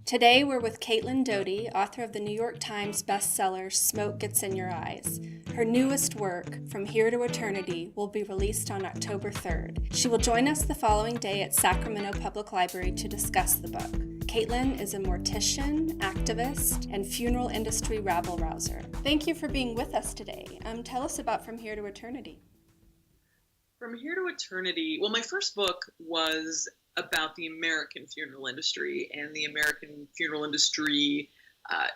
Today we're with Caitlin Doughty, author of the New York Times bestseller Smoke Gets in Your Eyes. Her newest work, From Here to Eternity, will be released on October 3rd. She will join us the following day at Sacramento Public Library to discuss the book. Caitlin is a mortician, activist, and funeral industry rabble-rouser. Thank you for being with us today. Tell us about From Here to Eternity. From Here to Eternity, well, my first book was about the American funeral industry and the American funeral industry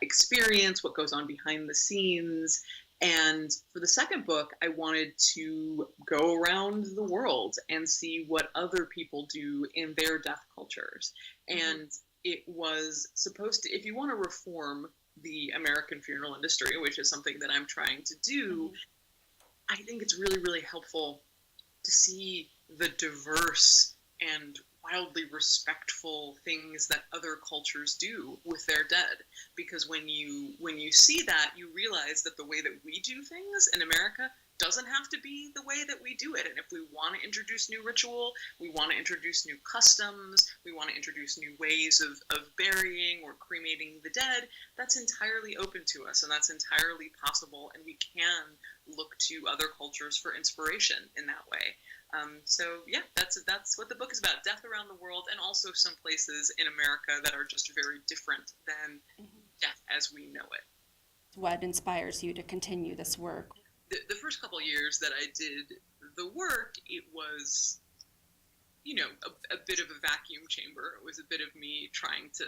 experience, what goes on behind the scenes. And for the second book, I wanted to go around the world and see what other people do in their death cultures. And it was supposed to, if you want to reform the American funeral industry, which is something that I'm trying to do, I think it's really, really helpful to see the diverse and wildly respectful things that other cultures do with their dead. Because when you see that, you realize that the way that we do things in America doesn't have to be the way that we do it. And if we want to introduce new ritual, we want to introduce new customs, we want to introduce new ways of burying or cremating the dead, that's entirely open to us and that's entirely possible. And we can look to other cultures for inspiration in that way. So yeah, that's what the book is about, death around the world, and also some places in America that are just very different than death as we know it. What inspires you to continue this work? The first couple of years that I did the work, it was, a bit of a vacuum chamber. It was a bit of me trying to,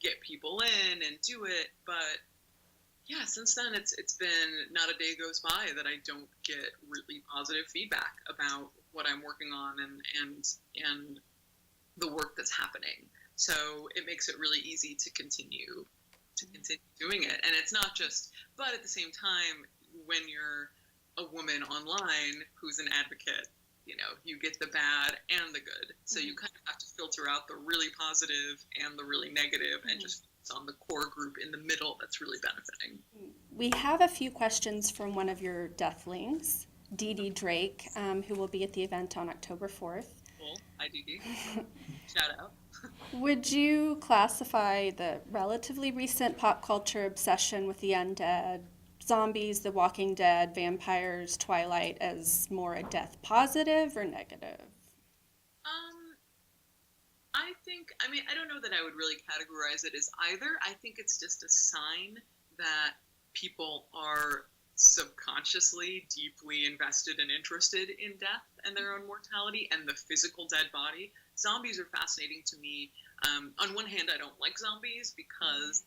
get people in and do it. But yeah, since then, it's been not a day goes by that I don't get really positive feedback about what I'm working on and the work that's happening. So it makes it really easy to continue doing it. And it's not just, but at the same time, when you're a woman online who's an advocate, you get the bad and the good. So you kind of have to filter out the really positive and the really negative and just focus on the core group in the middle that's really benefiting. We have a few questions from one of your deathlings, Dee Dee Drake, who will be at the event on October 4th. Cool. Hi, Dee Dee. Shout out. Would you classify the relatively recent pop culture obsession with the undead, zombies, The Walking Dead, vampires, Twilight as more a death positive or negative? I don't know that I would really categorize it as either. I think it's just a sign that people are subconsciously deeply invested and interested in death and their own mortality and the physical dead body. Zombies are fascinating to me. On one hand, I don't like zombies because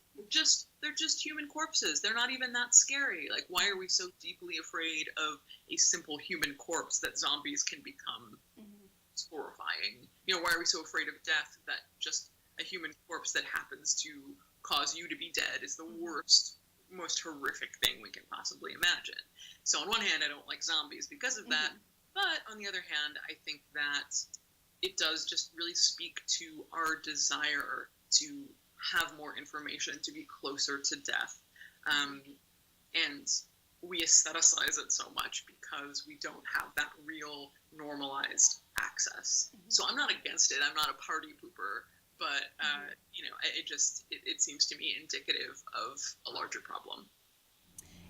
they're just human corpses. They're not even that scary. Like, why are we so deeply afraid of a simple human corpse that zombies can become horrifying? Why are we so afraid of death that just a human corpse that happens to cause you to be dead is the worst, most horrific thing we can possibly imagine? So on one hand, I don't like zombies because of that. But on the other hand, I think that it does just really speak to our desire to have more information, to be closer to death. And we aestheticize it so much because we don't have that real normalized access. So I'm not against it. I'm not a party pooper, but it seems to me indicative of a larger problem.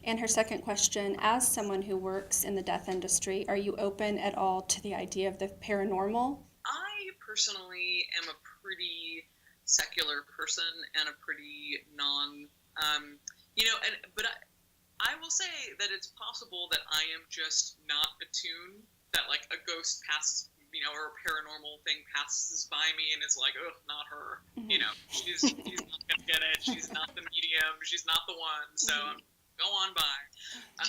And her second question, as someone who works in the death industry, are you open at all to the idea of the paranormal? I personally am a pretty secular person and a pretty but I will say that it's possible that I am just not attuned, that like a ghost passes, or a paranormal thing passes by me and is like, oh, not her. She's not gonna get it. She's not the medium. She's not the one. So go on by.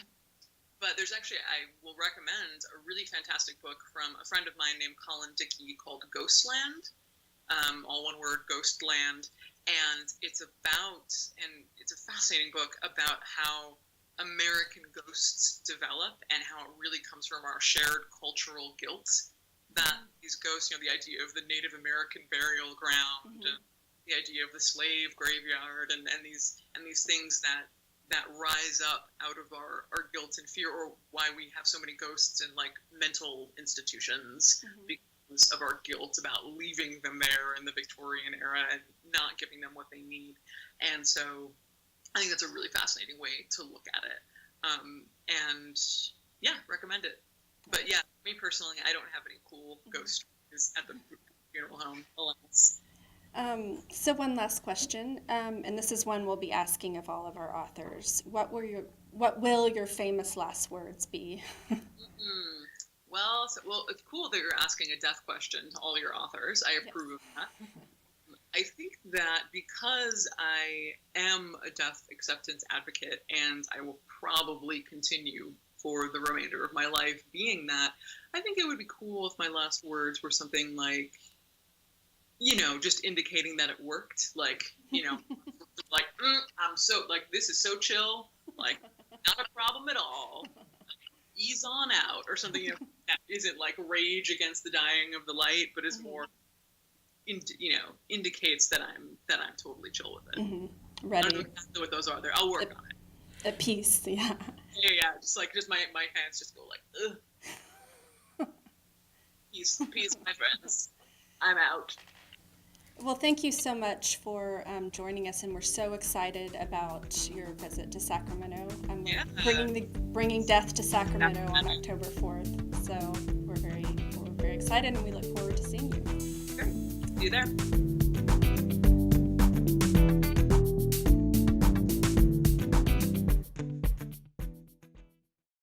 But there's actually, I will recommend a really fantastic book from a friend of mine named Colin Dickey called Ghostland, all one word, Ghostland. And it's a fascinating book about how American ghosts develop and how it really comes from our shared cultural guilt that these ghosts, the idea of the Native American burial ground, and the idea of the slave graveyard, and these things that rise up out of our guilt and fear, or why we have so many ghosts in like mental institutions, because of our guilt about leaving them there in the Victorian era and not giving them what they need. And so I think that's a really fascinating way to look at it. And yeah, recommend it. But yeah, me personally, I don't have any cool ghost stories at the funeral home, alas. So one last question, and this is one we'll be asking of all of our authors. What will your famous last words be? Well, it's cool that you're asking a death question to all your authors. I approve of that. I think that because I am a death acceptance advocate, and I will probably continue for the remainder of my life being that, I think it would be cool if my last words were something like, just indicating that it worked. Like, like, I'm so, like, this is so chill, like, not a problem at all. Ease on out, or something, that isn't like rage against the dying of the light, but is more, indicates that I'm totally chill with it. Mm-hmm. Ready. I don't know exactly what those are. There, I'll work on it. At peace, yeah. Yeah. Just my hands just go like, ugh. Peace, my friends. I'm out. Well, thank you so much for joining us, and we're so excited about your visit to Sacramento. We're bringing death to Sacramento on October 4th, so we're very excited, and we look forward to seeing you. Sure. See you there.